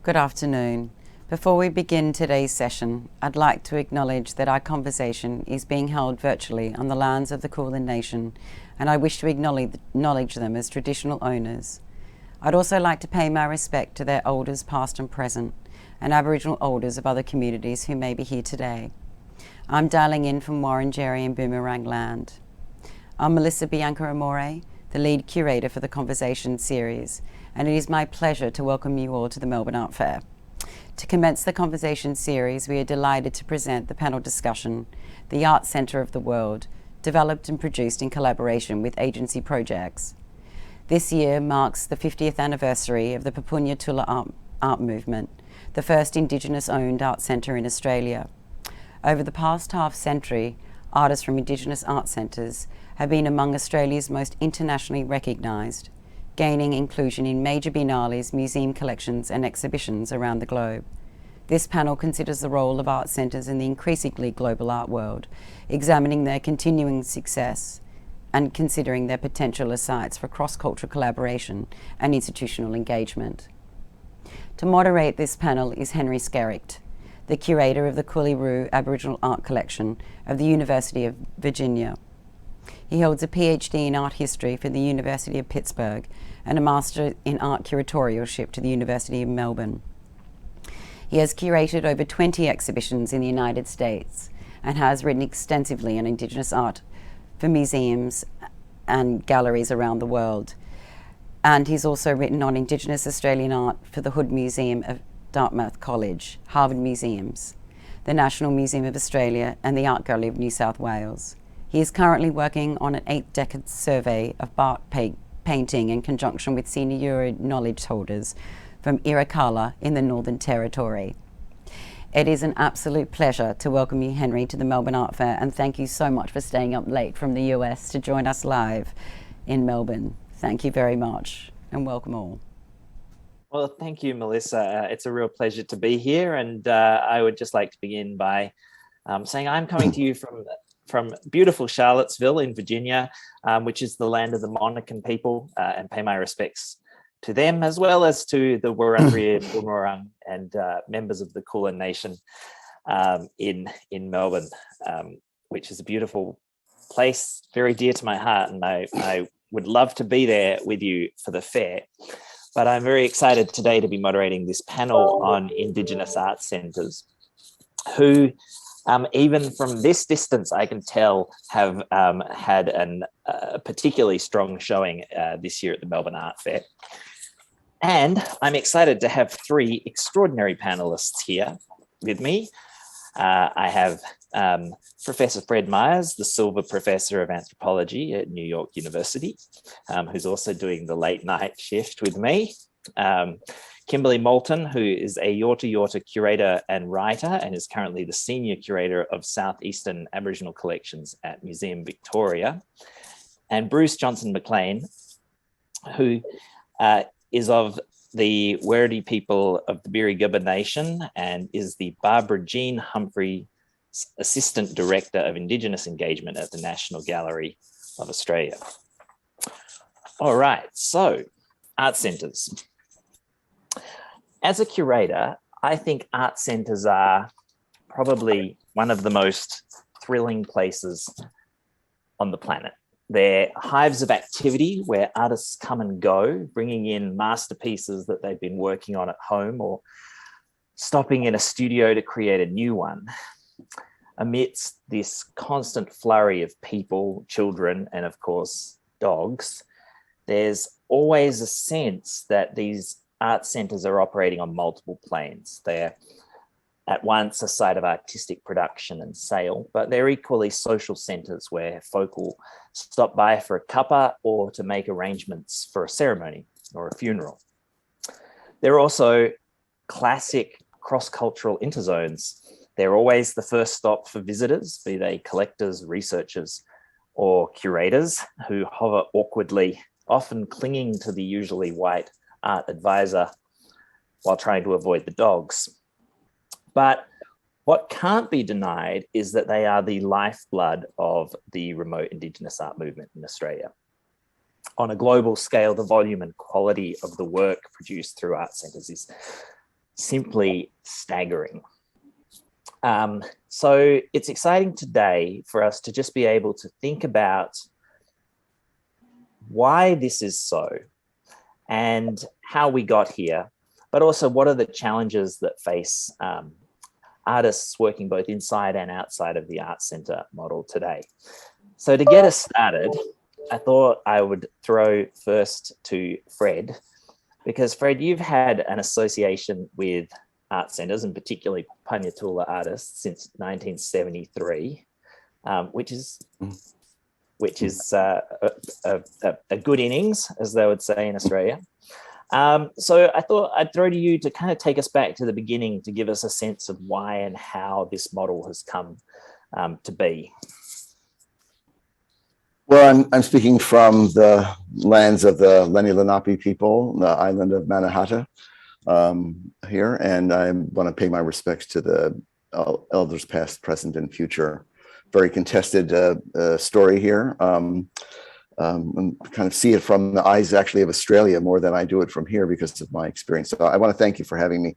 Good afternoon. Before we begin today's session, I'd like to acknowledge that our conversation is being held virtually on the lands of the Kulin Nation, and I wish to acknowledge them as traditional owners. I'd also like to pay my respect to their elders past and present, and Aboriginal elders of other communities who may be here today. I'm dialing in from Wurundjeri and Boomerang land. I'm Melissa Bianca Amore, the lead curator for the Conversation series, and it is my pleasure to welcome you all to the Melbourne Art Fair. To commence the Conversation series, we are delighted to present the panel discussion, The Art Centre of the World, developed and produced in collaboration with agency projects. This year marks the 50th anniversary of the Papunya Tula art movement, the first Indigenous-owned art centre in Australia. Over the past half-century, artists from Indigenous art centres have been among Australia's most internationally recognised, gaining inclusion in major biennials, museum collections and exhibitions around the globe. This panel considers the role of art centres in the increasingly global art world, examining their continuing success and considering their potential as sites for cross-cultural collaboration and institutional engagement. To moderate this panel is Henry Skerritt, the curator of the Kluge-Ruhe Aboriginal Art Collection of the University of Virginia. He holds a PhD in art history from the University of Pittsburgh and a Master in Art Curatorialship to the University of Melbourne. He has curated over 20 exhibitions in the United States and has written extensively on Indigenous art for museums and galleries around the world. And he's also written on Indigenous Australian art for the Hood Museum of Dartmouth College, Harvard Museums, the National Museum of Australia and the Art Gallery of New South Wales. He is currently working on an 8-decade survey of bark painting in conjunction with senior Euro knowledge holders from Irikala in the Northern Territory. It is an absolute pleasure to welcome you, Henry, to the Melbourne Art Fair, and thank you so much for staying up late from the US to join us live in Melbourne. Thank you very much, and welcome all. Well, thank you, Melissa. It's a real pleasure to be here, and I would just like to begin by saying I'm coming to you from beautiful Charlottesville in Virginia, which is the land of the Monacan people, and pay my respects to them, as well as to the Wurundjeri and Boomerang and members of the Kulin Nation in Melbourne, which is a beautiful place, very dear to my heart, and I would love to be there with you for the fair. But I'm very excited today to be moderating this panel on Indigenous art centres, who, even from this distance, I can tell have had a particularly strong showing this year at the Melbourne Art Fair. And I'm excited to have three extraordinary panelists here with me. I have Professor Fred Myers, the Silver Professor of Anthropology at New York University, who's also doing the late night shift with me. Kimberley Moulton, who is a Yorta Yorta curator and writer and is currently the senior curator of Southeastern Aboriginal collections at Museum Victoria. And Bruce Johnson-Mclean, who is of the Werribee people of the Birri Nation and is the Barbara Jean Humphrey Assistant Director of Indigenous Engagement at the National Gallery of Australia. All right, so art centres. As a curator, I think art centres are probably one of the most thrilling places on the planet. They're hives of activity where artists come and go, bringing in masterpieces that they've been working on at home or stopping in a studio to create a new one. Amidst this constant flurry of people, children, and of course, dogs, there's always a sense that these art centres are operating on multiple planes. They're at once a site of artistic production and sale, but they're equally social centres where folk will stop by for a cuppa or to make arrangements for a ceremony or a funeral. They're also classic cross-cultural interzones. They're always the first stop for visitors, be they collectors, researchers, or curators who hover awkwardly, often clinging to the usually white art advisor while trying to avoid the dogs. But what can't be denied is that they are the lifeblood of the remote Indigenous art movement in Australia. On a global scale, the volume and quality of the work produced through art centres is simply staggering. So it's exciting today for us to just be able to think about why this is so and how we got here, but also what are the challenges that face artists working both inside and outside of the Arts Centre model today. So to get us started, I thought I would throw first to Fred, because Fred, you've had an association with art centres, and particularly Papunya Tula Artists, since 1973, which is a good innings, as they would say in Australia. So I thought I'd throw to you to kind of take us back to the beginning to give us a sense of why and how this model has come to be. Well, I'm speaking from the lands of the Lenni Lenape people, the island of Mannahatta here, and I want to pay my respects to the elders past, present, and future. Very contested story here. And kind of see it from the eyes actually of Australia more than I do it from here because of my experience. So I want to thank you for having me.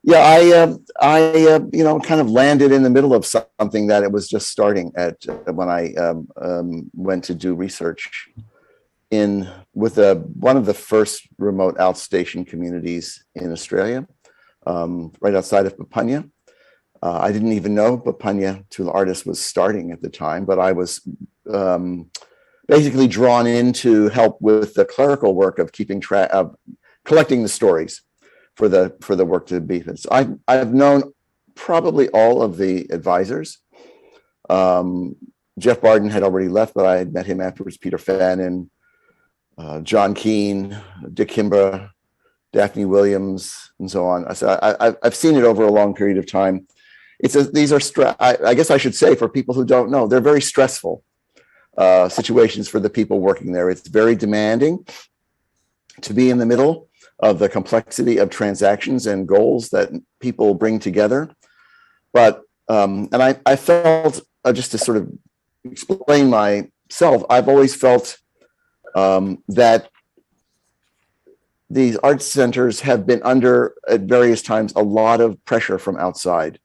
Yeah, I kind of landed in the middle of something that it was just starting at when I went to do research with one of the first remote outstation communities in Australia, right outside of Papunya. I didn't even know Papunya Tula Artists was starting at the time, but I was basically drawn in to help with the clerical work of keeping track of collecting the stories for the work to be. So I've known probably all of the advisors. Jeff Barden had already left, but I had met him afterwards. Peter Fannin, John Keane, Dick Kimbra, Daphne Williams, and so on. So I've seen it over a long period of time. These are I guess I should say, for people who don't know, they're very stressful situations for the people working there. It's very demanding to be in the middle of the complexity of transactions and goals that people bring together. But, and I felt, just to sort of explain myself, I've always felt that these art centers have been under, at various times, a lot of pressure from outside.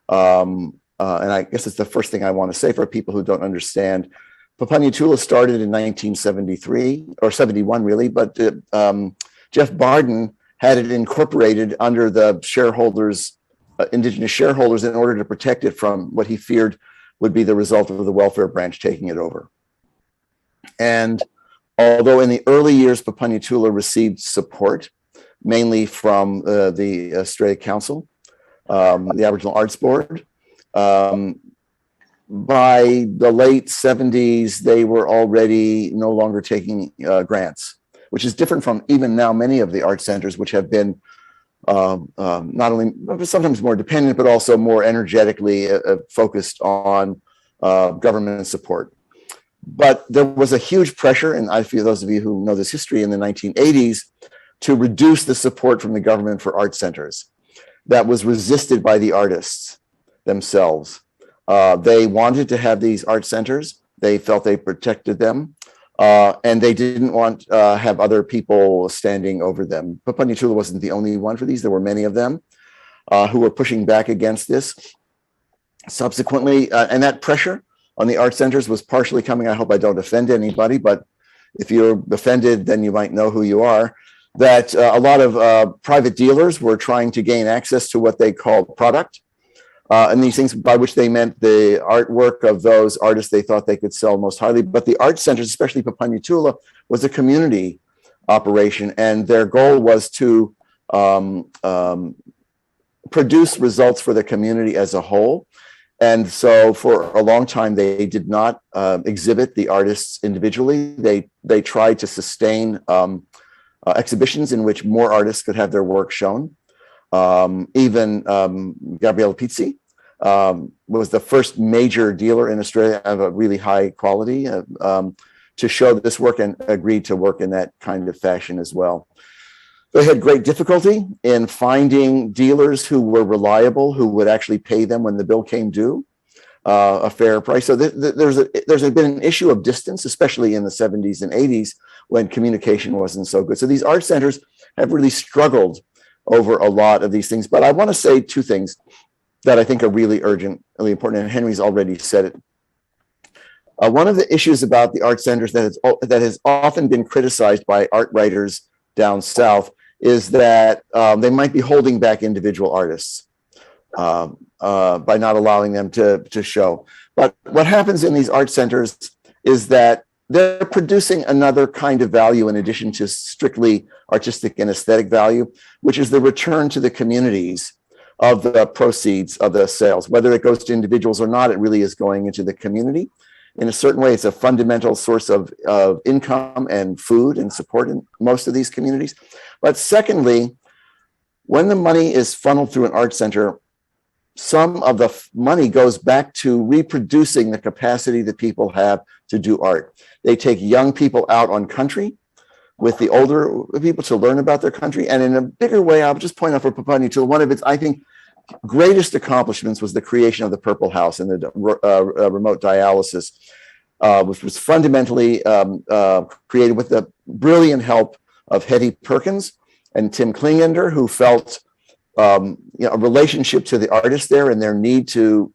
And I guess it's the first thing I want to say for people who don't understand. Papunya Tula started in 1973, or 71 really, but Jeff Barden had it incorporated under the shareholders, Indigenous shareholders, in order to protect it from what he feared would be the result of the welfare branch taking it over. And although in the early years, Papunya Tula received support, mainly from the Australia Council, the Aboriginal Arts Board, by the late 70s, they were already no longer taking grants, which is different from even now many of the art centers, which have been not only sometimes more dependent, but also more energetically focused on government support. But there was a huge pressure, and I feel those of you who know this history, in the 1980s to reduce the support from the government for art centers. That was resisted by the artists themselves. They wanted to have these art centers. They felt they protected them. And they didn't want to have other people standing over them. Papunya Tula wasn't the only one for these. There were many of them who were pushing back against this. Subsequently, and that pressure on the art centers was partially coming, I hope I don't offend anybody, but if you're offended, then you might know who you are, that a lot of private dealers were trying to gain access to what they called product. And these things, by which they meant the artwork of those artists they thought they could sell most highly. But the art centers, especially Papunya Tula, was a community operation, and their goal was to produce results for the community as a whole. And so for a long time, they did not exhibit the artists individually. They tried to sustain exhibitions in which more artists could have their work shown. Even Gabriele Pizzi was the first major dealer in Australia of a really high quality to show this work, and agreed to work in that kind of fashion as well. They had great difficulty in finding dealers who were reliable, who would actually pay them when the bill came due, a fair price. So there's been an issue of distance, especially in the 70s and 80s when communication wasn't so good. So these art centers have really struggled over a lot of these things. But I want to say two things that I think are really urgent, really important, and Henry's already said it. One of the issues about the art centers that has often been criticized by art writers down south is that they might be holding back individual artists by not allowing them to show. But what happens in these art centers is that they're producing another kind of value in addition to strictly artistic and aesthetic value, which is the return to the communities of the proceeds of the sales. Whether it goes to individuals or not, it really is going into the community. In a certain way, it's a fundamental source of income and food and support in most of these communities. But secondly, when the money is funneled through an art center, some of the money goes back to reproducing the capacity that people have to do art. They take young people out on country with the older people to learn about their country. And in a bigger way, I'll just point out for Papunya Tula, one of its, I think, greatest accomplishments was the creation of the Purple House and the remote dialysis, which was fundamentally created with the brilliant help of Hetty Perkins and Tim Klingender, who felt a relationship to the artists there and their need to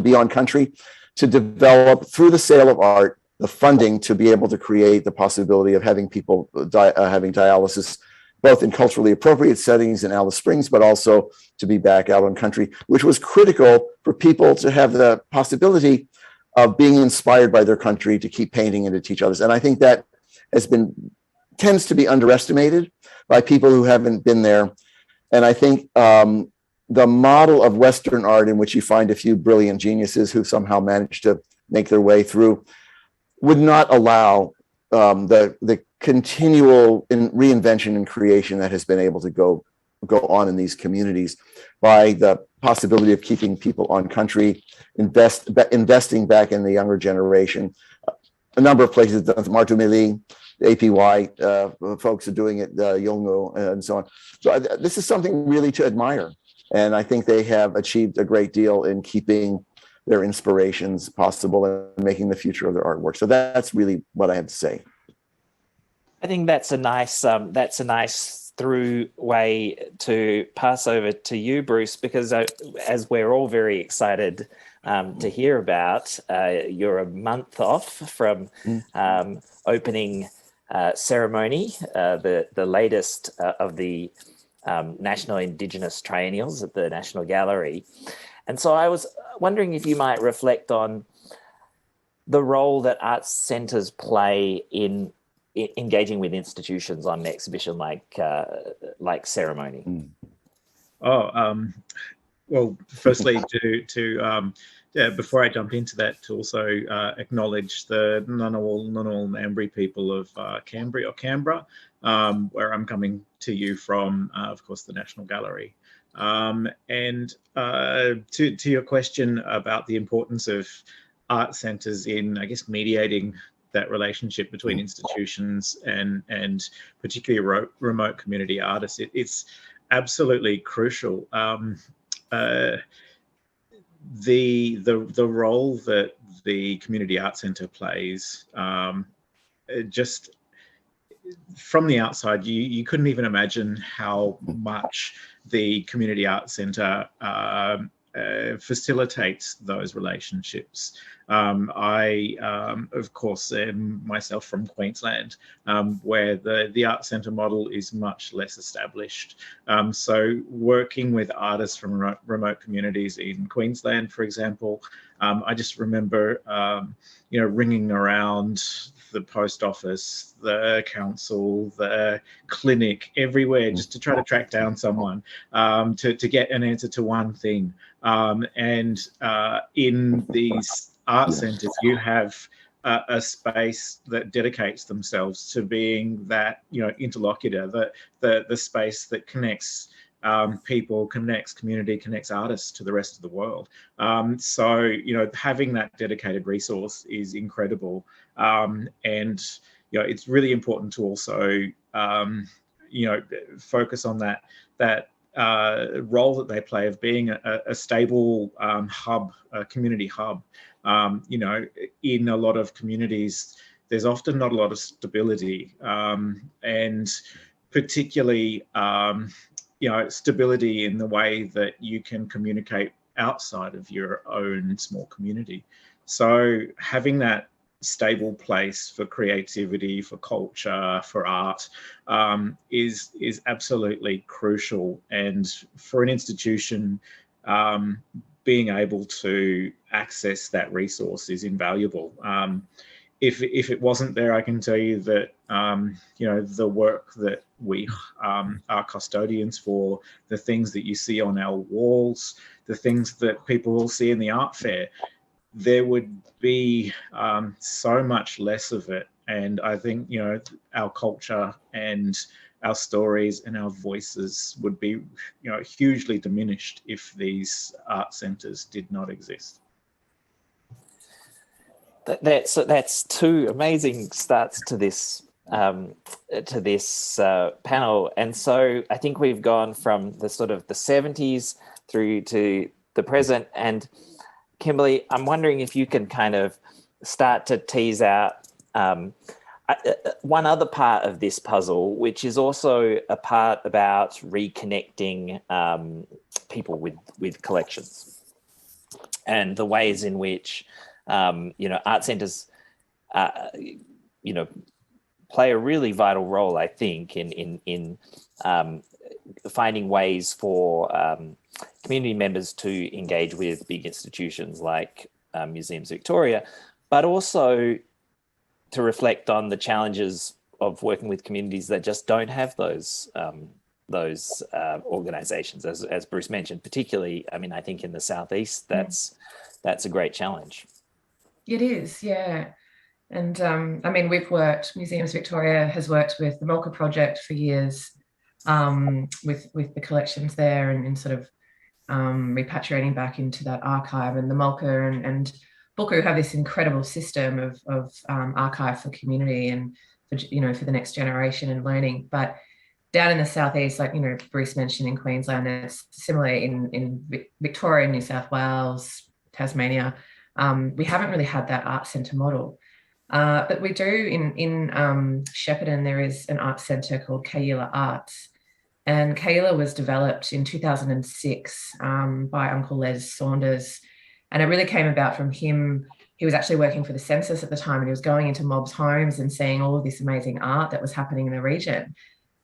be on country, to develop through the sale of art the funding to be able to create the possibility of having people having dialysis, both in culturally appropriate settings in Alice Springs, but also to be back out on country, which was critical for people to have the possibility of being inspired by their country to keep painting and to teach others. And I think that tends to be underestimated by people who haven't been there. And I think the model of Western art in which you find a few brilliant geniuses who somehow managed to make their way through would not allow the continual reinvention and creation that has been able to go on in these communities by the possibility of keeping people on country, investing back in the younger generation. A number of places, Martumili, the APY folks are doing it, Yolngu, and so on. So this is something really to admire. And I think they have achieved a great deal in keeping their inspirations possible and making the future of their artwork. So that's really what I have to say. I think that's a nice through way to pass over to you, Bruce, because as we're all very excited to hear about, you're a month off from opening ceremony, the latest of the National Indigenous Triennials at the National Gallery. And so I was wondering if you might reflect on the role that arts centres play in engaging with institutions on an exhibition like ceremony. Well, firstly, before I jump into that, to also acknowledge the Ngunnawal Ngambri people of Canberra, where I'm coming to you from, of course, the National Gallery. And to your question about the importance of art centres in, I guess, mediating that relationship between institutions and particularly remote community artists, it's absolutely crucial. The role that the community art centre plays, just from the outside, you couldn't even imagine how much the community art centre facilitates those relationships. I, of course, am myself from Queensland, where the art centre model is much less established. So working with artists from remote communities in Queensland, for example, I just remember, ringing around the post office, the council, the clinic, everywhere, just to try to track down someone to get an answer to one thing. And in these art centres, you have a space that dedicates themselves to being that, interlocutor, the space that connects people, connects community, connects artists to the rest of the world. So, having that dedicated resource is incredible. And, it's really important to also, focus on that role that they play of being a stable hub, a community hub. In a lot of communities, there's often not a lot of stability, and particularly stability in the way that you can communicate outside of your own small community. So having that stable place for creativity, for culture, for art is absolutely crucial. And for an institution, being able to access that resource is invaluable. If it wasn't there, I can tell you that the work that we are custodians for, the things that you see on our walls, the things that people will see in the art fair, there would be so much less of it. And I think our culture and our stories and our voices would be hugely diminished if these art centres did not exist. That's two amazing starts to this panel. And so I think we've gone from the sort of the 70s through to the present. And Kimberley, I'm wondering if you can kind of start to tease out one other part of this puzzle, which is also a part about reconnecting people with collections and the ways in which art centres play a really vital role, I think, in finding ways for community members to engage with big institutions like Museums Victoria, but also to reflect on the challenges of working with communities that just don't have those organisations, as Bruce mentioned. Particularly, I mean, I think in the southeast, that's a great challenge. It is, yeah. And I mean, Museums Victoria has worked with the Mulka Project for years, with the collections there and sort of repatriating back into that archive. And the Mulka and Buku have this incredible system of archive for community and for the next generation and learning. But down in the southeast, like Bruce mentioned, in Queensland, it's similar in Victoria, New South Wales, Tasmania. We haven't really had that art centre model. But we do in Shepparton. There is an art centre called Kayila Arts, and Kayila was developed in 2006 by Uncle Les Saunders, and it really came about from him. He was actually working for the census at the time, and he was going into mobs' homes and seeing all of this amazing art that was happening in the region.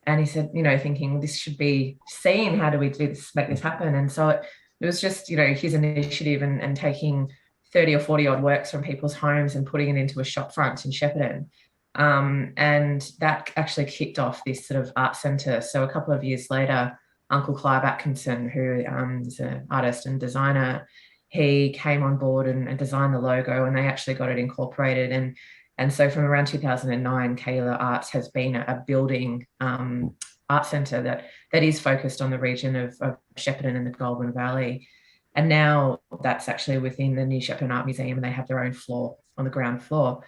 And he said, thinking this should be seen. How do we do this, make this happen? And so it was just, his initiative and taking 30 or 40 odd works from people's homes and putting it into a shop front in Shepparton. And that actually kicked off this sort of art centre. So a couple of years later, Uncle Clive Atkinson, who is an artist and designer, he came on board and designed the logo, and they actually got it incorporated. And so from around 2009, Kayila Arts has been a building art centre that is focused on the region of Shepparton and the Goulburn Valley. And now that's actually within the new Shepparton Art Museum, and they have their own floor on the ground floor.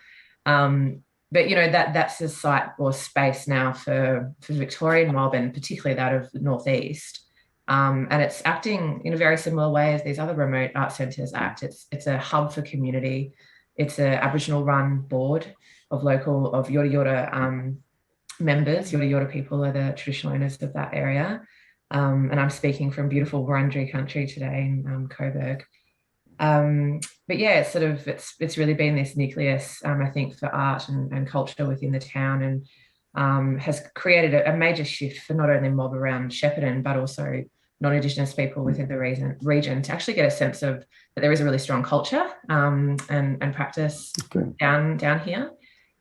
But that's a site or space now for Victoria and Melbourne, particularly that of the northeast. And it's acting in a very similar way as these other remote art centres act. It's a hub for community. It's an Aboriginal-run board of Yorta Yorta members. Yorta Yorta people are the traditional owners of that area. And I'm speaking from beautiful Wurundjeri country today in Coburg. But yeah, it's really been this nucleus, I think, for art and culture within the town, and has created a major shift for not only mob around Shepparton, but also non-Indigenous people within the region to actually get a sense of that there is a really strong culture and practice down here.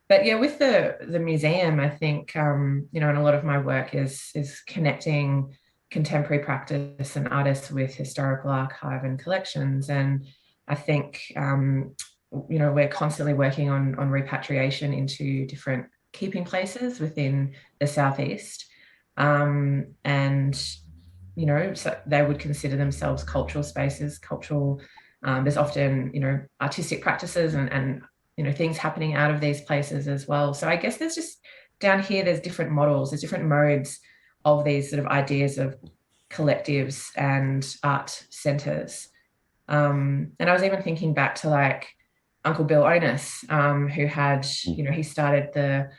But yeah, with the museum, I think, and a lot of my work is connecting contemporary practice and artists with historical archive and collections. And I think, we're constantly working on repatriation into different keeping places within the southeast. So they would consider themselves cultural spaces, there's often, artistic practices and things happening out of these places as well. So I guess there's just down here, there's different models, there's different modes of these sort of ideas of collectives and art centres. And I was even thinking back to like Uncle Bill Onus, who had, he started the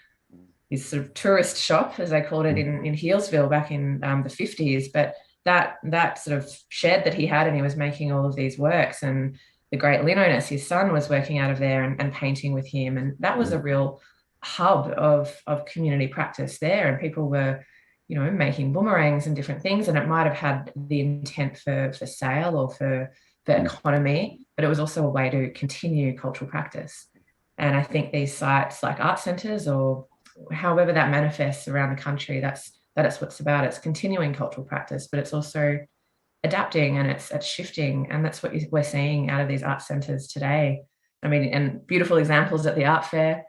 sort of tourist shop, as they called it in Healesville back in the 50s. But that sort of shed that he had, and he was making all of these works, and the great Linoness, his son, was working out of there and painting with him. And that was a real hub of community practice there. And people were, making boomerangs and different things. And it might have had the intent for sale or for economy, but it was also a way to continue cultural practice. And I think these sites like art centres, or however that manifests around the country, that's what it's about. It's continuing cultural practice, but it's also adapting, and it's shifting. And that's what we're seeing out of these art centres today. I mean, and beautiful examples at the art fair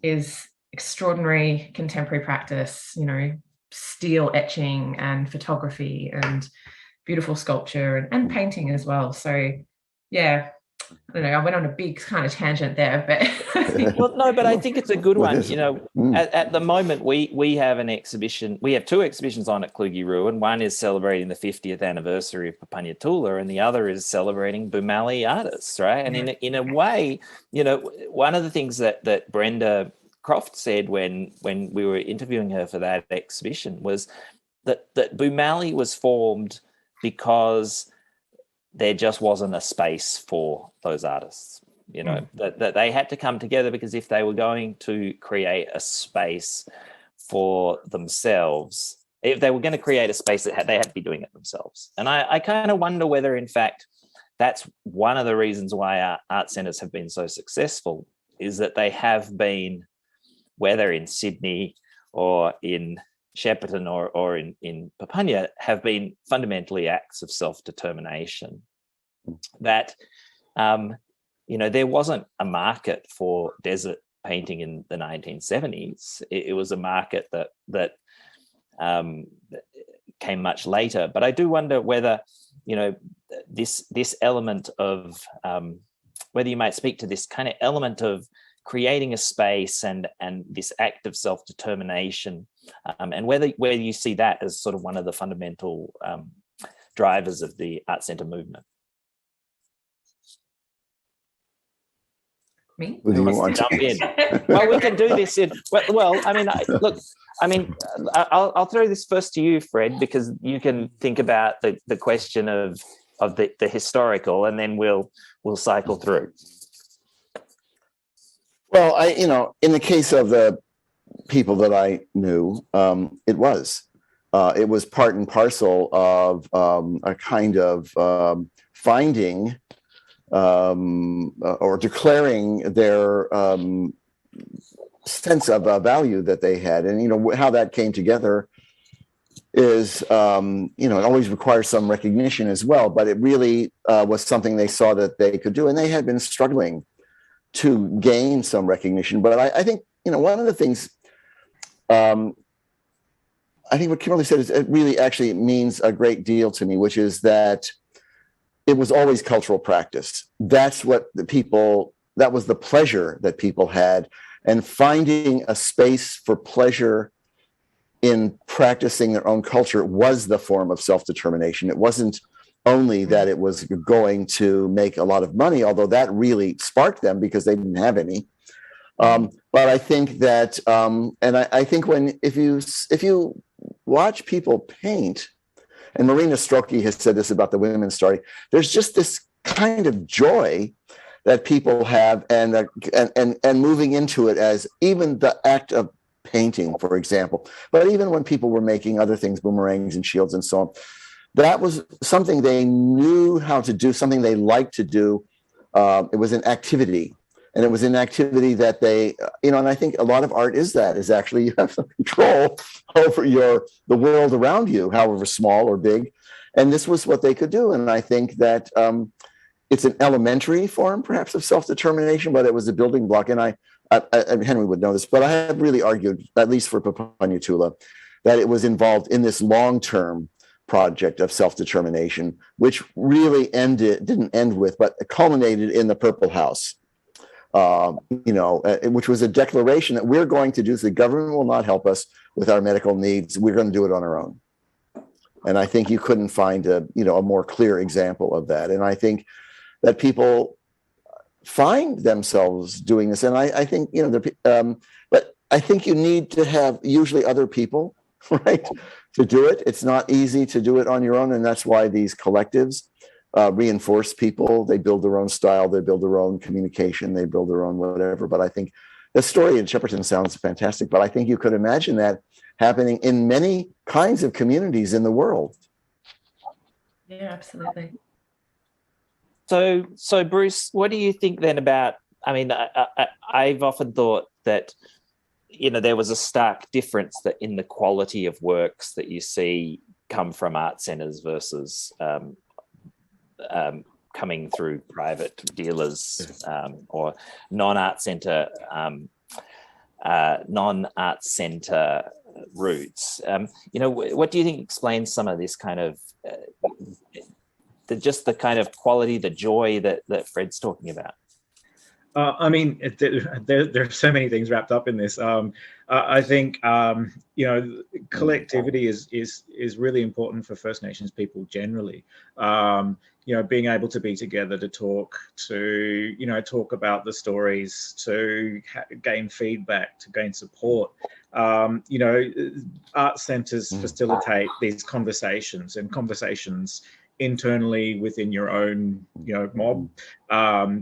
is extraordinary contemporary practice, steel etching and photography and beautiful sculpture and painting as well. So yeah, I don't know, I went on a big kind of tangent there, but well, no, but I think it's a good one. At the moment we have an exhibition. We have two exhibitions on at Kluge-Ruhe, and one is celebrating the 50th anniversary of Papunya Tula, and the other is celebrating Bumali artists, right? And in a way, one of the things that Brenda Croft said when we were interviewing her for that exhibition was that Bumali was formed because there just wasn't a space for those artists, that they had to come together, because if they were going to create a space for themselves, if they were going to create a space, they had to be doing it themselves. And I kind of wonder whether, in fact, that's one of the reasons why our art centres have been so successful, is that they have been, whether in Sydney or in Shepparton or in Papunya, have been fundamentally acts of self-determination. That, there wasn't a market for desert painting in the 1970s. It was a market that came much later. But I do wonder whether, this element of, whether you might speak to this kind of element of creating a space and this act of self-determination, and whether you see that as sort of one of the fundamental drivers of the art centre movement. Me? Who do you want to jump in? Well, we can do this in. Well, I'll throw this first to you, Fred, because you can think about the question of the historical, and then we'll cycle through. Well, in the case of the people that I knew, it was part and parcel of a kind of finding or declaring their sense of value that they had. And, how that came together is, it always requires some recognition as well, but it really was something they saw that they could do. And they had been struggling to gain some recognition. But I think, one of the things, I think what Kimberley said is, it really actually means a great deal to me, which is that it was always cultural practice. That's what that was the pleasure that people had. And finding a space for pleasure in practicing their own culture was the form of self-determination. It wasn't only that it was going to make a lot of money, although that really sparked them because they didn't have any. But I think that, and I think if you watch people paint, and Marina Strokey has said this about the women's story, there's just this kind of joy that people have, and moving into it, as even the act of painting, for example. But even when people were making other things, boomerangs and shields and so on, that was something they knew how to do, something they liked to do. It was an activity. And it was an activity that they, and I think a lot of art is actually you have some control over the world around you, however small or big. And this was what they could do. And I think that it's an elementary form, perhaps, of self-determination, but it was a building block. And I Henry would know this, but I have really argued, at least for Papunya Tula, that it was involved in this long-term project of self-determination, which really didn't end with, but culminated in the Purple House. Which was a declaration that we're going to do this. The government will not help us with our medical needs. We're going to do it on our own. And I think you couldn't find a more clear example of that. And I think that people find themselves doing this. And I think, but I think you need to have usually other people, right, to do it. It's not easy to do it on your own, and that's why these collectives reinforce people. They build their own style, they build their own communication, they build their own whatever. But I think the story in Shepparton sounds fantastic, but I think you could imagine that happening in many kinds of communities in the world. Yeah, absolutely. So Bruce, what do you think then about, I mean, I've often thought that, you know, there was a stark difference that in the quality of works that you see come from art centres versus coming through private dealers or non-art centre routes. You know, what do you think explains some of this kind of just the kind of quality, the joy that Fred's talking about? I mean, there are so many things wrapped up in this. I think you know, collectivity is really important for First Nations people generally. You know, being able to be together to talk, to, you know, talk about the stories, to gain feedback, to gain support. You know, art centres facilitate these conversations, and conversations internally within your own, you know, mob,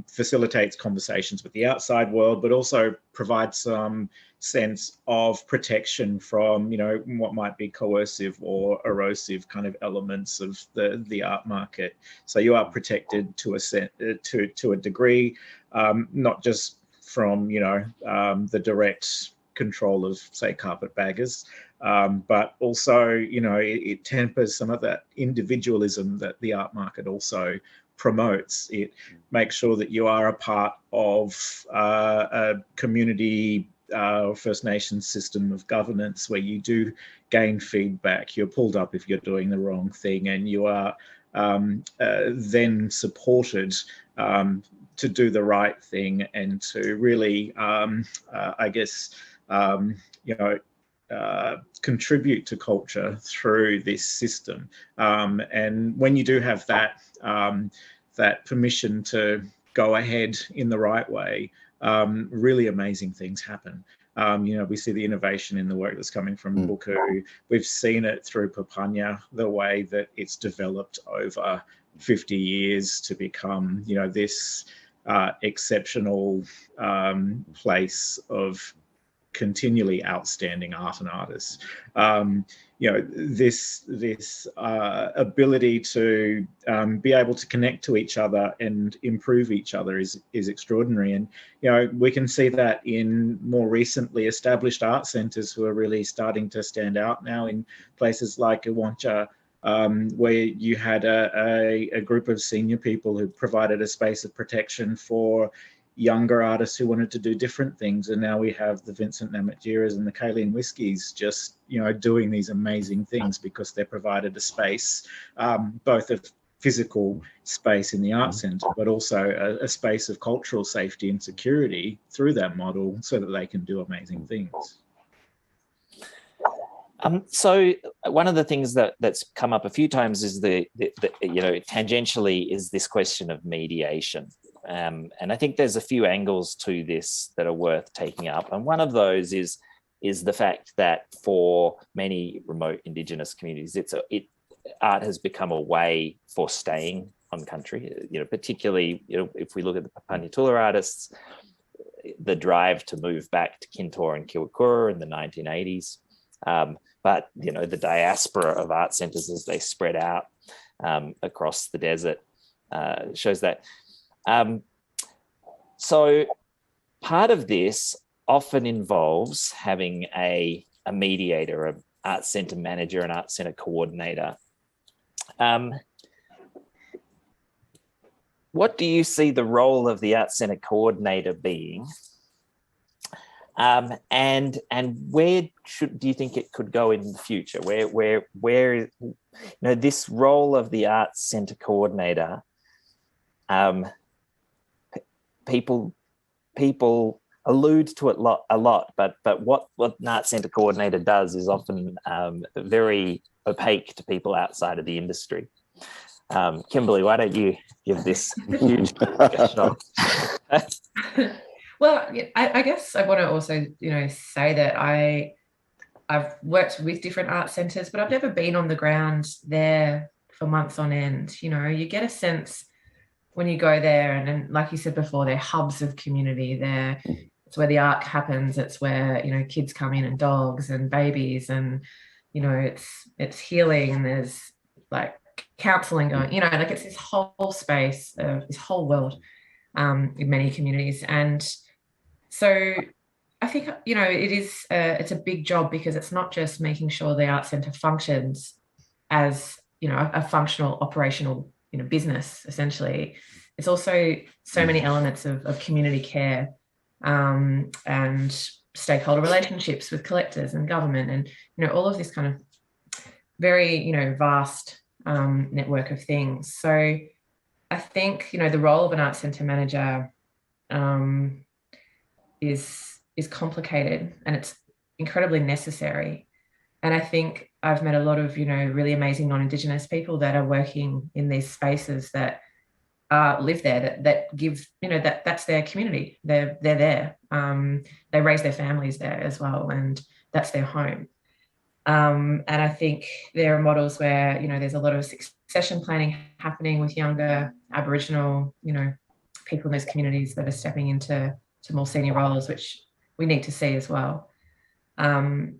facilitates conversations with the outside world, but also provides some sense of protection from, you know, what might be coercive or erosive kind of elements of the art market. So you are protected to a degree, not just from, you know, the direct control of, say, carpetbaggers, but also, you know, it tempers some of that individualism that the art market also promotes. It makes sure that you are a part of a community First Nations system of governance where you do gain feedback. You're pulled up if you're doing the wrong thing, and you are then supported to do the right thing and to really, I guess, you know, contribute to culture through this system. And when you do have that that permission to go ahead in the right way, really amazing things happen. You know, we see the innovation in the work that's coming from Kluge-Ruhe. We've seen it through Papunya, the way that it's developed over 50 years to become, you know, this exceptional place of continually outstanding art and artists. You know, this ability to be able to connect to each other and improve each other is extraordinary. And, you know, we can see that in more recently established art centres who are really starting to stand out now in places like Awancha, where you had a group of senior people who provided a space of protection for younger artists who wanted to do different things. And now we have the Vincent Namatjiras and the Kayleen Whiskies just, you know, doing these amazing things because they're provided a space, both of physical space in the art centre, but also a space of cultural safety and security through that model so that they can do amazing things. So one of the things that's come up a few times is the you know, tangentially is this question of mediation. And I think there's a few angles to this that are worth taking up. And one of those is the fact that for many remote Indigenous communities, art has become a way for staying on country. You know, particularly, you know, if we look at the Papunya Tula Artists, the drive to move back to Kintor and Kilkura in the 1980s. But, you know, the diaspora of art centres as they spread out across the desert shows that. So part of this often involves having a mediator, an art centre manager, an art centre coordinator. What do you see the role of the art centre coordinator being? And where do you think it could go in the future? Where you know, this role of the arts centre coordinator, people allude to it a lot, but what an arts centre coordinator does is often very opaque to people outside of the industry. Kimberley, why don't you give this huge discussion on? Well, yeah, I guess I want to also, say that I've worked with different art centres, but I've never been on the ground there for months on end. You get a sense when you go there, and like you said before, they're hubs of community. It's where the art happens. It's where kids come in, and dogs and babies, and it's healing, and there's like counselling going. Like it's this whole space, this whole world in many communities, and so I think it's a big job, because it's not just making sure the art centre functions as a functional operational business. Essentially, it's also so many elements of community care and stakeholder relationships with collectors and government, and all of this kind of very vast network of things. So I think the role of an art centre manager is complicated, and it's incredibly necessary. And I think I've met a lot of really amazing non-Indigenous people that are working in these spaces that live there, that give that's their community. They're there. They raise their families there as well, and that's their home. And I think there are models where there's a lot of succession planning happening with younger Aboriginal people in those communities that are stepping into more senior roles, which we need to see as well. I'm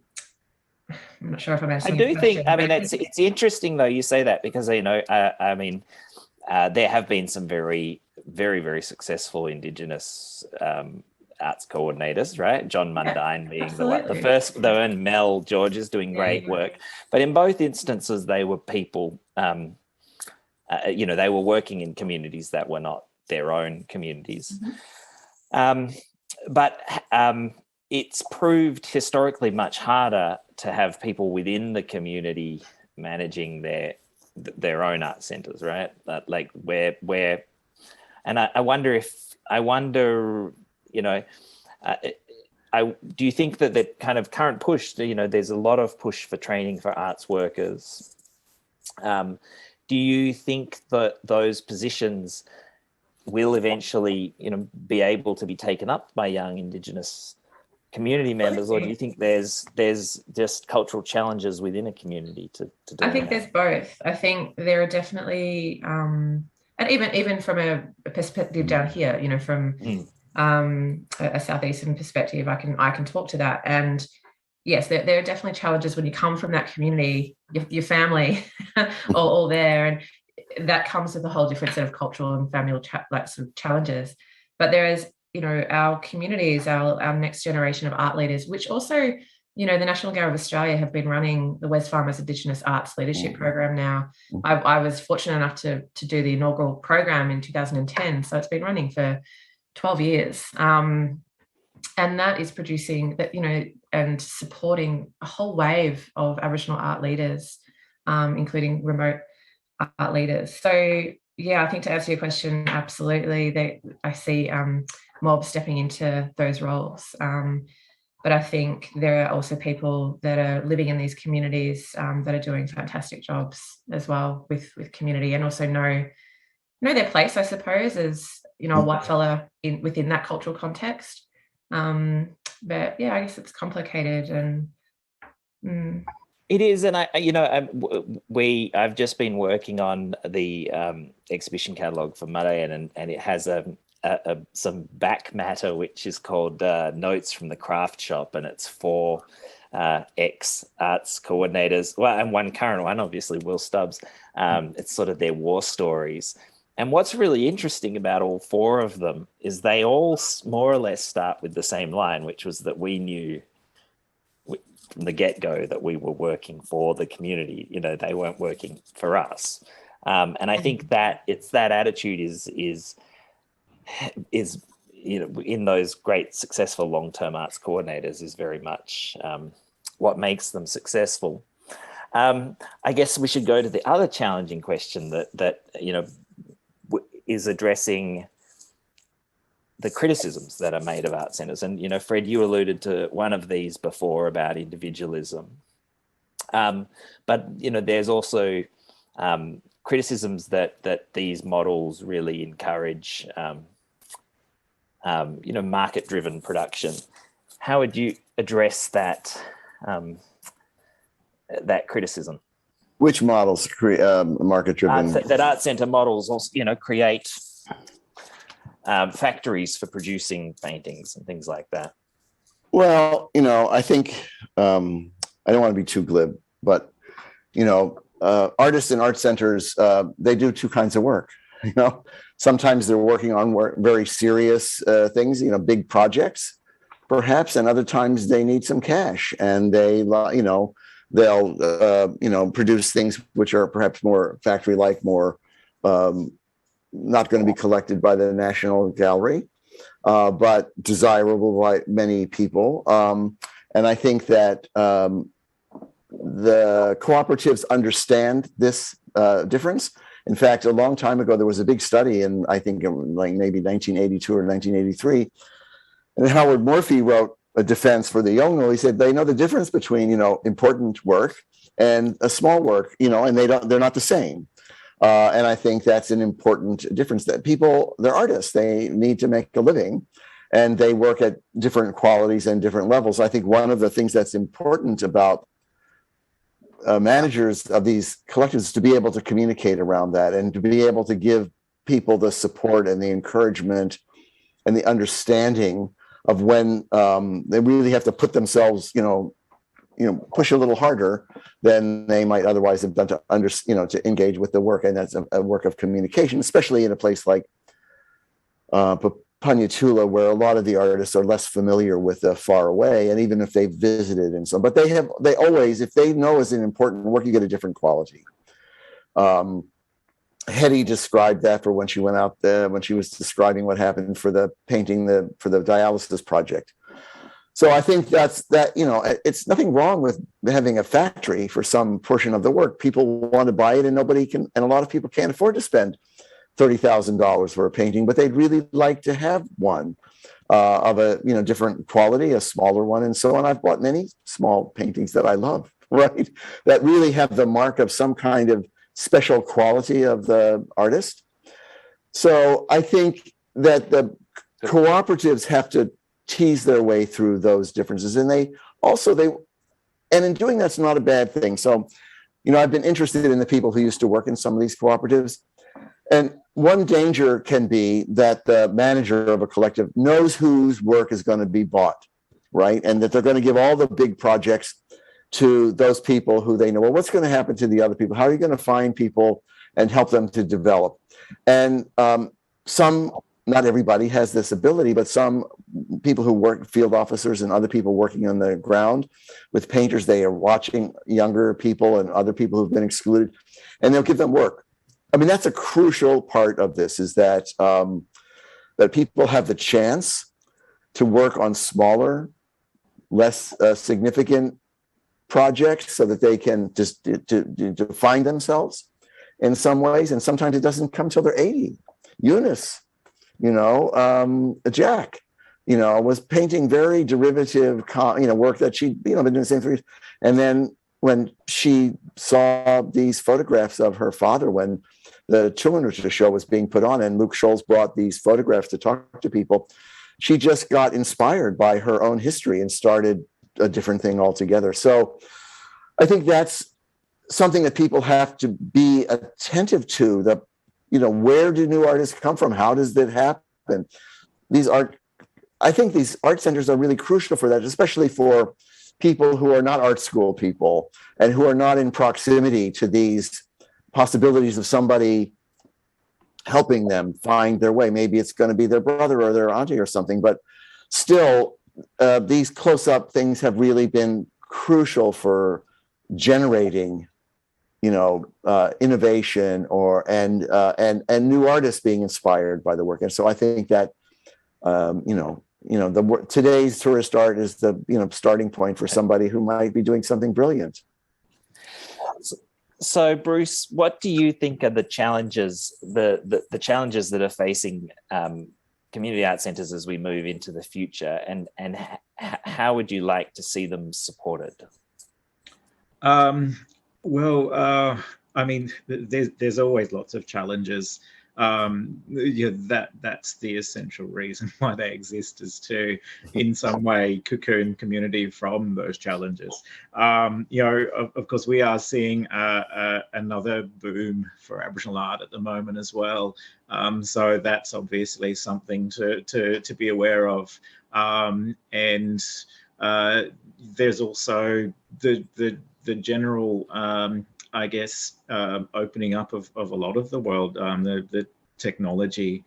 not sure if I'm answering. I do think, it's interesting though you say that, because there have been some very, very, very successful Indigenous arts coordinators, right? John Mundine being the first, though, and Mel George is doing great work. But in both instances, they were people, they were working in communities that were not their own communities. But it's proved historically much harder to have people within the community managing their own art centres, right? Like where, and I wonder, do you think that the kind of current push, there's a lot of push for training for arts workers. Do you think that those positions will eventually, be able to be taken up by young Indigenous community members, or do you think there's just cultural challenges within a community to do I think that? there's both. I think there are definitely, and even from a perspective down here, from a southeastern perspective, I can talk to that. And yes, there are definitely challenges when you come from that community, your family all there, and that comes with a whole different set of cultural and familial challenges. But there is, our communities, our next generation of art leaders, which also, the National Gallery of Australia have been running the Wes Farmers Indigenous Arts Leadership Program now. I was fortunate enough to do the inaugural program in 2010, so it's been running for 12 years. And that is producing that, and supporting a whole wave of Aboriginal art leaders, including remote art leaders. So yeah, I think to answer your question, absolutely, I see mobs stepping into those roles. But I think there are also people that are living in these communities that are doing fantastic jobs as well with community, and also know their place, I suppose, as a white fella within that cultural context. But yeah, I guess it's complicated, and it is. And I've just been working on the exhibition catalogue for Moderator, and it has some back matter which is called Notes from the Craft Shop, and it's for ex-arts coordinators, well, and one current one, obviously, Will Stubbs. It's sort of their war stories. And what's really interesting about all four of them is they all more or less start with the same line, which was that we knew from the get-go that we were working for the community. They weren't working for us. And I think that it's that attitude is in those great successful long-term arts coordinators is very much what makes them successful. I guess we should go to the other challenging question that is addressing the criticisms that are made of art centres. And, Fred, you alluded to one of these before about individualism. But, there's also criticisms that these models really encourage market-driven production. How would you address that that criticism? Which models create market-driven? That art centre models also, create factories for producing paintings and things like that. Well, I think I don't want to be too glib, but artists and art centers, they do two kinds of work. Sometimes they're working on very serious things, big projects, perhaps, and other times they need some cash, and they'll produce things which are perhaps more factory-like, more not going to be collected by the National Gallery, but desirable by many people. And I think that the cooperatives understand this difference. In fact, a long time ago, there was a big study in, I think, like maybe 1982 or 1983, and Howard Morphy wrote a defense for the Yongle. He said they know the difference between important work and a small work, and they're not the same. And I think that's an important difference, that they're artists, they need to make a living, and they work at different qualities and different levels. I think one of the things that's important about managers of these collectives is to be able to communicate around that, and to be able to give people the support and the encouragement and the understanding of when they really have to put themselves, push a little harder than they might otherwise have done to engage with the work. And that's a work of communication, especially in a place like Papunya Tula, where a lot of the artists are less familiar with the far away, and even if they've visited and so, but they always, if they know it's an important work, you get a different quality. Hetty described that for when she went out there, when she was describing what happened for the painting, for the dialysis project. So I think it's nothing wrong with having a factory for some portion of the work. People want to buy it, and nobody can, and a lot of people can't afford to spend $30,000 for a painting, but they'd really like to have one of a different quality, a smaller one, and so on. I've bought many small paintings that I love, right? That really have the mark of some kind of special quality of the artist. So I think that the cooperatives have to tease their way through those differences, and and in doing that's not a bad thing. So, I've been interested in the people who used to work in some of these cooperatives, and one danger can be that the manager of a collective knows whose work is going to be bought, right? And that they're going to give all the big projects to those people who they know. Well, what's going to happen to the other people? How are you going to find people and help them to develop? And not everybody has this ability, but some people who work, field officers and other people working on the ground with painters, they are watching younger people and other people who've been excluded, and they'll give them work. I mean, that's a crucial part of this, is that that people have the chance to work on smaller, less significant projects, so that they can just to find themselves in some ways. And sometimes it doesn't come till they're 80. Eunice, Jack, was painting very derivative, work that she'd been doing the same for years. And then when she saw these photographs of her father, when the Children's Show was being put on, and Luke Scholes brought these photographs to talk to people, she just got inspired by her own history and started a different thing altogether. So I think that's something that people have to be attentive to. Where do new artists come from? How does that happen? I think these art centers are really crucial for that, especially for people who are not art school people and who are not in proximity to these possibilities of somebody helping them find their way. Maybe it's going to be their brother or their auntie or something, but still, these close-up things have really been crucial for generating, innovation and new artists being inspired by the work. And so I think that today's tourist art is the starting point for somebody who might be doing something brilliant. So Bruce, what do you think are the challenges, the challenges that are facing community art centres as we move into the future, and how would you like to see them supported? There's always lots of challenges. that's the essential reason why they exist, is to in some way cocoon community from those challenges. Of course, we are seeing another boom for Aboriginal art at the moment as well. So that's obviously something to be aware of. And there's also the general, I guess, opening up of a lot of the world. The technology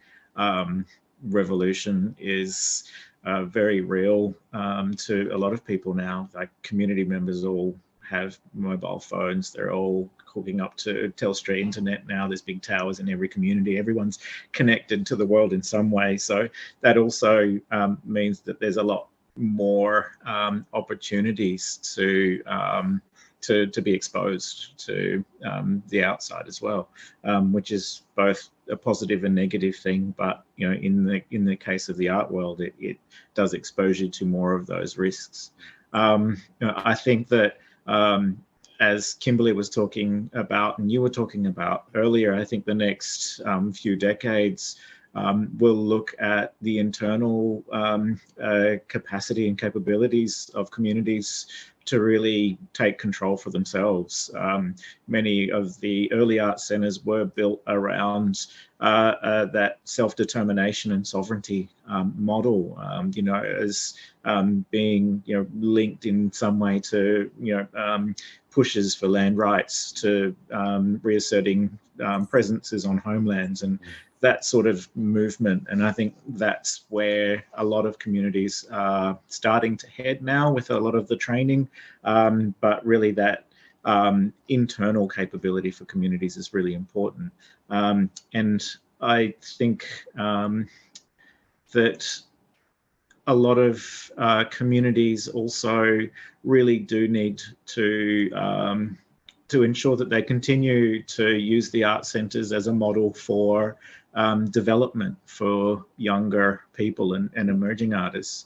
revolution is very real to a lot of people now. Like, community members all have mobile phones. They're all hooking up to Telstra internet now. There's big towers in every community. Everyone's connected to the world in some way. So that also means that there's a lot more opportunities to be exposed to the outside as well, which is both a positive and negative thing. But in the case of the art world, it does expose you to more of those risks. I think that as Kimberley was talking about, and you were talking about earlier, I think the next few decades we'll look at the internal capacity and capabilities of communities to really take control for themselves. Many of the early art centres were built around that self-determination and sovereignty model, as being linked in some way to pushes for land rights, to reasserting presences on homelands, and that sort of movement. And I think that's where a lot of communities are starting to head now with a lot of the training. But really that internal capability for communities is really important. And I think that a lot of communities also really do need to ensure that they continue to use the art centres as a model for development for younger people and emerging artists.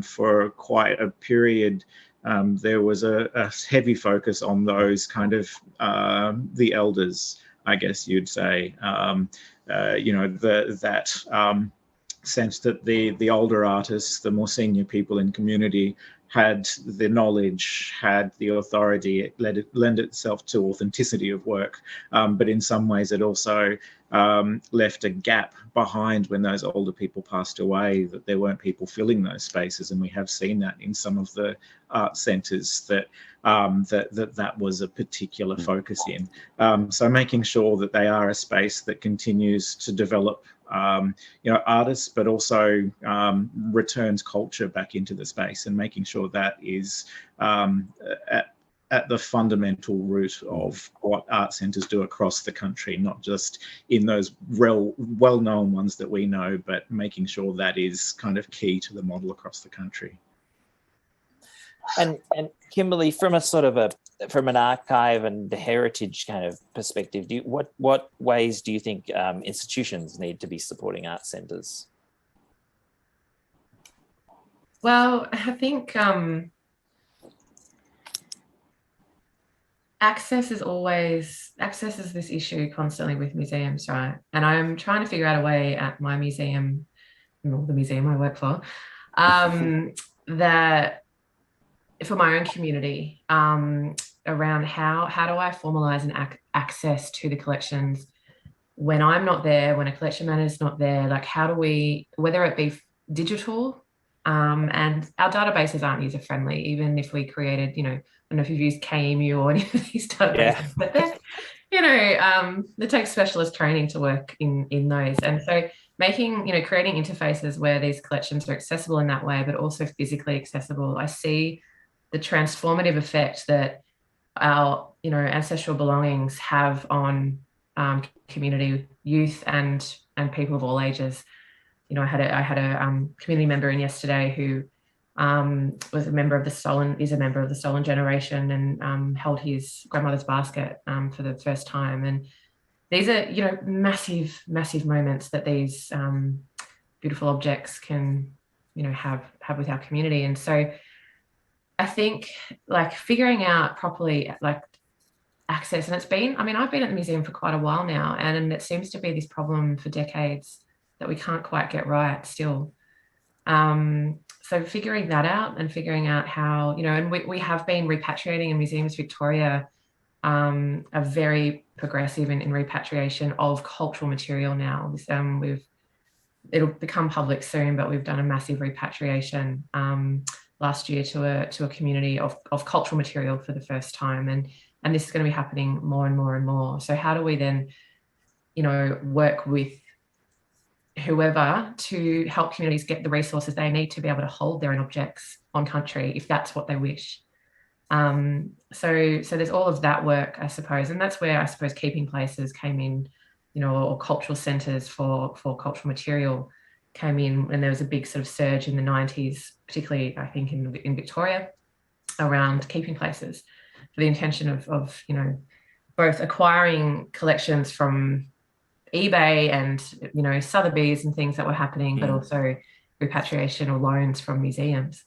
For quite a period, there was a heavy focus on those kind of the elders, I guess you'd say, that sense that the older artists, the more senior people in community, had the knowledge, had the authority. It lent itself to authenticity of work, but in some ways it also left a gap behind when those older people passed away, that there weren't people filling those spaces. And we have seen that in some of the art centres that that was a particular focus in. So making sure that they are a space that continues to develop artists, but also returns culture back into the space, and making sure that is at the fundamental root of what art centres do across the country, not just in those well-known ones that we know, but making sure that is kind of key to the model across the country. And Kimberley, from a sort of from an archive and heritage kind of perspective, what ways do you think institutions need to be supporting art centres? Well, I think access is this issue constantly with museums, right? And I'm trying to figure out a way at my museum, or the museum I work for, that for my own community, around how do I formalise an access to the collections when I'm not there, when a collection manager's not there. Like, how do we, whether it be digital, and our databases aren't user friendly, even if we created, I don't know if you've used KMU or any of these databases, but they're, it takes specialist training to work in those. And so making, creating interfaces where these collections are accessible in that way, but also physically accessible. I see the transformative effect that our, ancestral belongings have on community, youth, and people of all ages. I had a community member in yesterday who was a member of the stolen generation, and held his grandmother's basket for the first time. And these are, massive moments that these beautiful objects can, have with our community. And so I think, like, figuring out properly, like, access. And it's been, I mean, I've been at the museum for quite a while now, and it seems to be this problem for decades that we can't quite get right still. So figuring that out and figuring out how, you know, and we have been repatriating in Museums Victoria, are very progressive in repatriation of cultural material now. It'll become public soon, but we've done a massive repatriation last year to a community of cultural material for the first time, and this is going to be happening more and more and more. So how do we then, you know, work with whoever to help communities get the resources they need to be able to hold their own objects on country if that's what they wish. So there's all of that work, I suppose, and that's where I suppose keeping places came in, you know, or cultural centres for cultural material came in, and there was a big sort of surge in the 90s, particularly I think in Victoria, around keeping places for the intention of you know, both acquiring collections from eBay and, you know, Sotheby's and things that were happening, but also repatriation or loans from museums.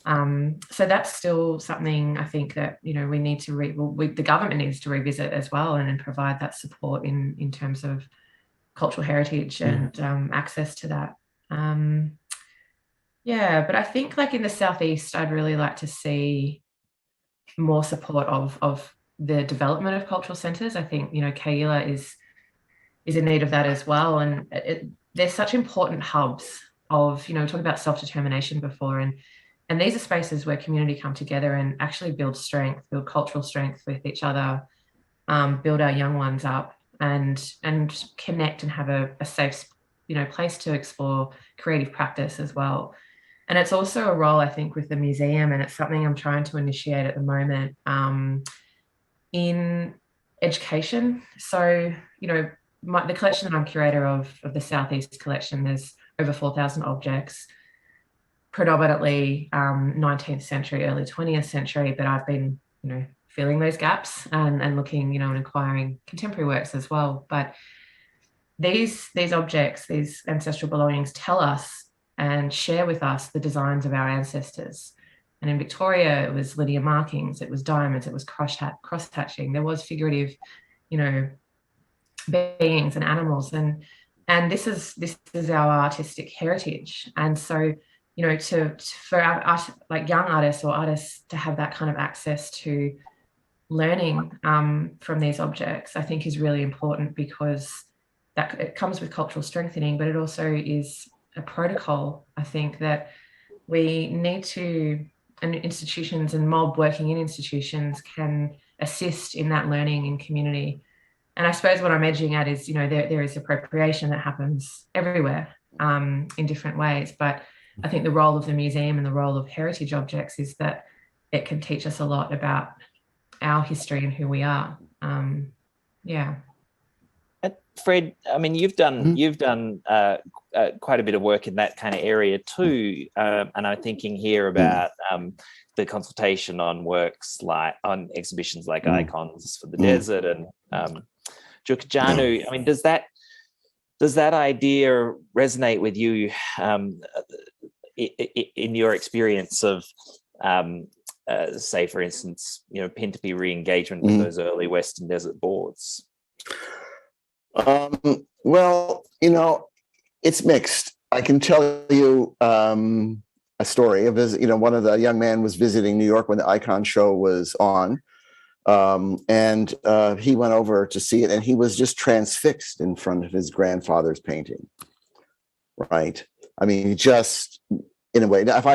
So that's still something I think that, you know, we need to the government needs to revisit as well, and provide that support in terms of cultural heritage and access to that. Yeah, but I think like in the southeast, I'd really like to see more support of the development of cultural centres. I think, you know, Kayela is in need of that as well, and they're such important hubs of, you know, we talked about self-determination before, and these are spaces where community come together and actually build strength, build cultural strength with each other, build our young ones up, and connect and have a safe, you know, place to explore creative practice as well. And it's also a role, I think, with the museum, and it's something I'm trying to initiate at the moment, in education. So, you know, the collection that I'm curator of the Southeast collection, there's over 4,000 objects, predominantly 19th century, early 20th century, but I've been, you know, filling those gaps and looking, you know, and acquiring contemporary works as well. But these objects, these ancestral belongings, tell us and share with us the designs of our ancestors. And in Victoria, it was linear markings, it was diamonds, it was cross-hatching, there was figurative, you know, beings and animals, and this is our artistic heritage. And so, you know, for our like young artists or artists to have that kind of access to learning from these objects, I think is really important, because that it comes with cultural strengthening, but it also is a protocol, I think, that we need to, and institutions and mob working in institutions can assist in that learning in community. And I suppose what I'm edging at is, you know, there is appropriation that happens everywhere in different ways. But I think the role of the museum and the role of heritage objects is that it can teach us a lot about our history and who we are. Yeah. Fred, I mean, you've done quite a bit of work in that kind of area too, and I'm thinking here about the consultation on works like on exhibitions like Icons for the Desert and Jukajanu. I mean, does that idea resonate with you in your experience of, say, for instance, you know, Pintupi re-engagement with those early Western Desert boards? Well, you know, it's mixed. I can tell you a story of, you know, one of the young men was visiting New York when the Icon show was on, and he went over to see it, and he was just transfixed in front of his grandfather's painting. Right? I mean, just in a way. Now, if I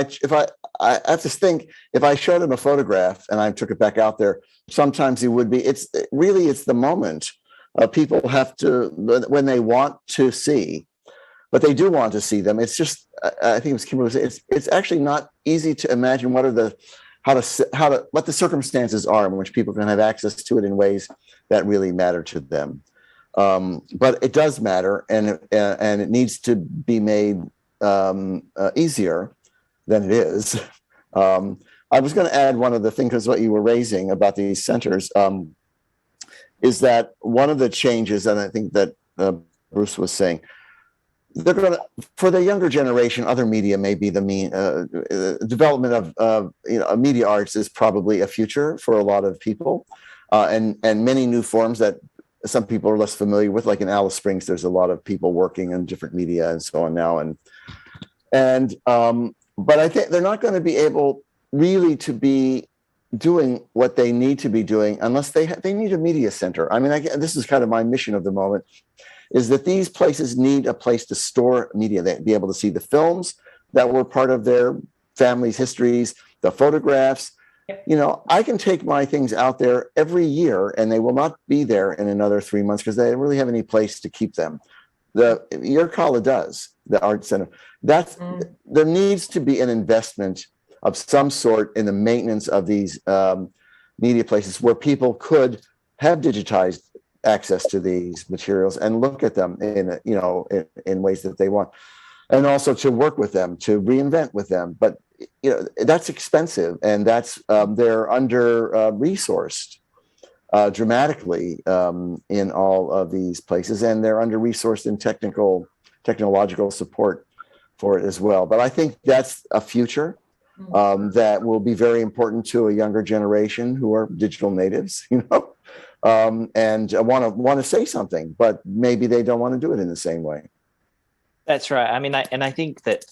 have to think, if I showed him a photograph and I took it back out there, sometimes he would be. It's the moment. People have to, when they want to see, but they do want to see them. It's just, I think it was Kimberley said, it's actually not easy to imagine what the circumstances are in which people can have access to it in ways that really matter to them. But it does matter, and it needs to be made easier than it is. I was going to add one of the things, because what you were raising about these centers, is that one of the changes, and I think that Bruce was saying, they're going to, for the younger generation, other media may be the development of you know, media arts is probably a future for a lot of people. and many new forms that some people are less familiar with. Like in Alice Springs, there's a lot of people working in different media and so on now. But I think they're not going to be able really to be doing what they need to be doing unless they need a media center. I mean, this is kind of my mission of the moment, is that these places need a place to store media. They'd be able to see the films that were part of their family's histories, the photographs. You know, I can take my things out there every year and they will not be there in another 3 months because they don't really have any place to keep them. Your Kala does, the art center. There needs to be an investment of some sort in the maintenance of these media places where people could have digitized access to these materials and look at them in ways that they want, and also to work with them, to reinvent with them. But that's expensive, and they're under resourced dramatically in all of these places, and they're under resourced in technological support for it as well. But I think that's a future that will be very important to a younger generation who are digital natives, and want to say something, but maybe they don't want to do it in the same way. That's right. I mean, I think that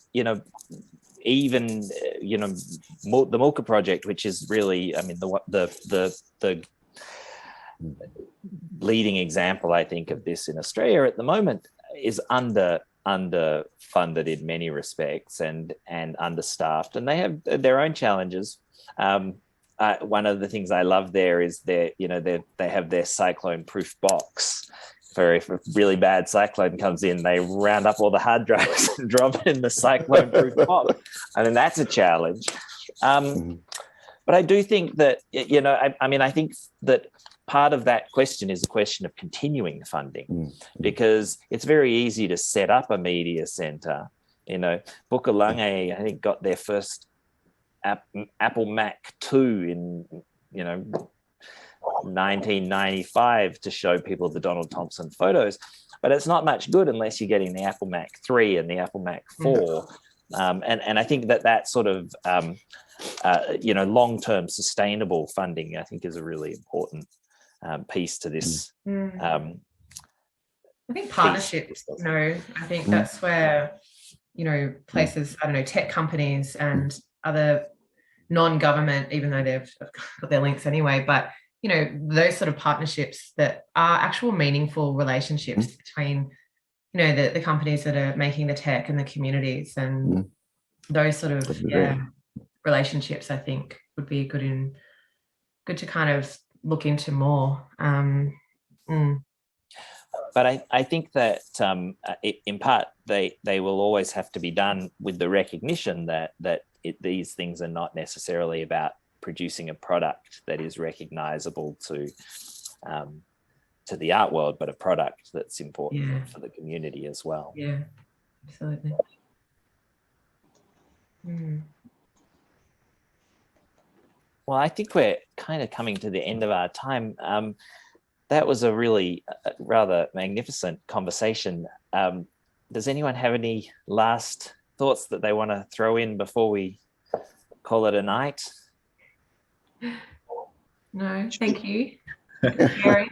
even the Mocha project, which is really, I mean, the leading example, I think, of this in Australia at the moment, is underfunded in many respects and understaffed, and they have their own challenges. One of the things I love there is they have their cyclone-proof box. For if a really bad cyclone comes in, they round up all the hard drives and drop it in the cyclone-proof box. I mean, that's a challenge. But I do think that, I think that part of that question is a question of continuing funding, because it's very easy to set up a media centre. Bukalange, I think, got their first Apple Mac 2 in, 1995 to show people the Donald Thompson photos, but it's not much good unless you're getting the Apple Mac 3 and the Apple Mac 4. And I think that sort of, long-term sustainable funding, I think, is a really important piece to this. I think partnerships, I think that's where, places, tech companies and other non-government, even though they've got their links anyway, but those sort of partnerships that are actual meaningful relationships between, the companies that are making the tech and the communities, and those sort of relationships, I think, would be good to kind of look into more. But I think that in part they will always have to be done with the recognition that these things are not necessarily about producing a product that is recognizable to the art world, but a product that's important for the community as well. Yeah, absolutely. Well, I think we're kind of coming to the end of our time. That was a really rather magnificent conversation. Does anyone have any last thoughts that they want to throw in before we call it a night? No, thank you. Gary.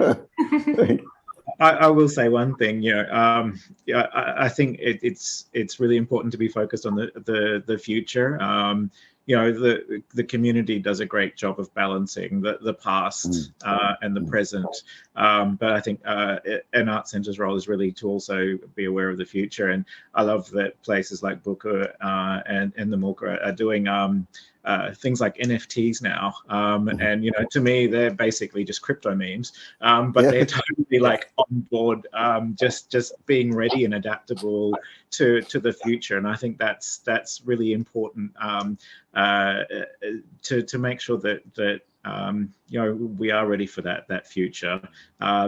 I will say one thing. I think it's really important to be focused on the future. The community does a great job of balancing the past and the present. But I think an art centre's role is really to also be aware of the future. And I love that places like Booker and the Mulka are doing things like NFTs now. And, to me, they're basically just crypto memes, but they're totally like on board, just being ready and adaptable to the future. And I think that's really important to make sure that we are ready for that future,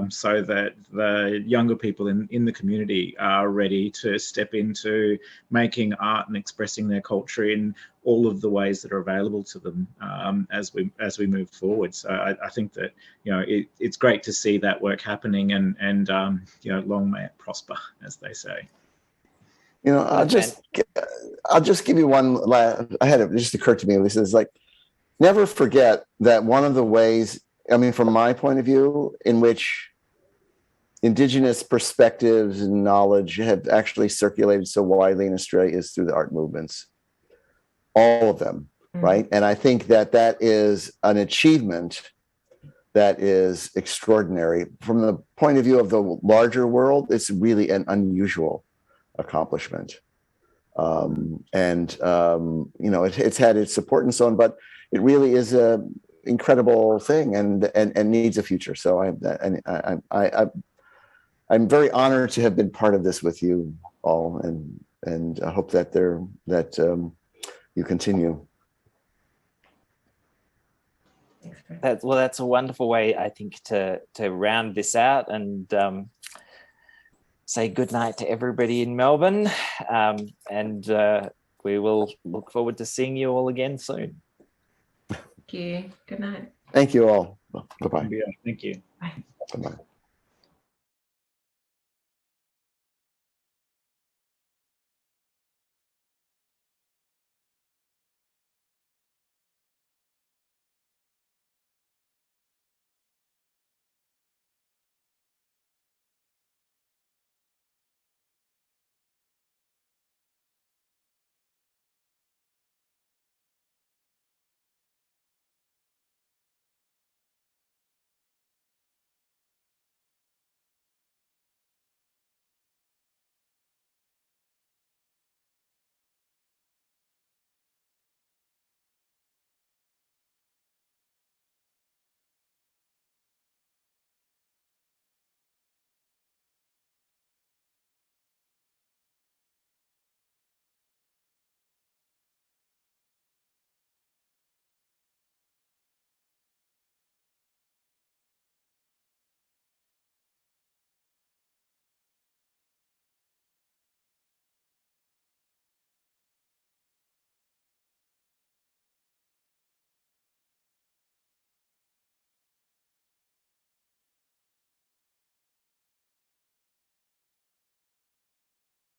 so that the younger people in the community are ready to step into making art and expressing their culture in all of the ways that are available to them as we move forward. So I think that it's great to see that work happening, and long may it prosper, as they say. I'll just give you one last. It just occurred to me, Lisa, is like, never forget that one of the ways I mean, from my point of view, in which Indigenous perspectives and knowledge have actually circulated so widely in Australia is through the art movements, all of them, right? And I think that that is an achievement that is extraordinary. From the point of view of the larger world, it's really an unusual accomplishment. You know, it's had its support and so on, but it really is a incredible thing and needs a future. So I'm very honored to have been part of this with you all, and I hope that you continue. That's a wonderful way, I think, to round this out and say good night to everybody in Melbourne, and we will look forward to seeing you all again soon. Thank you. Good night. Thank you all. Bye-bye. Yeah, thank you. Bye. Bye-bye.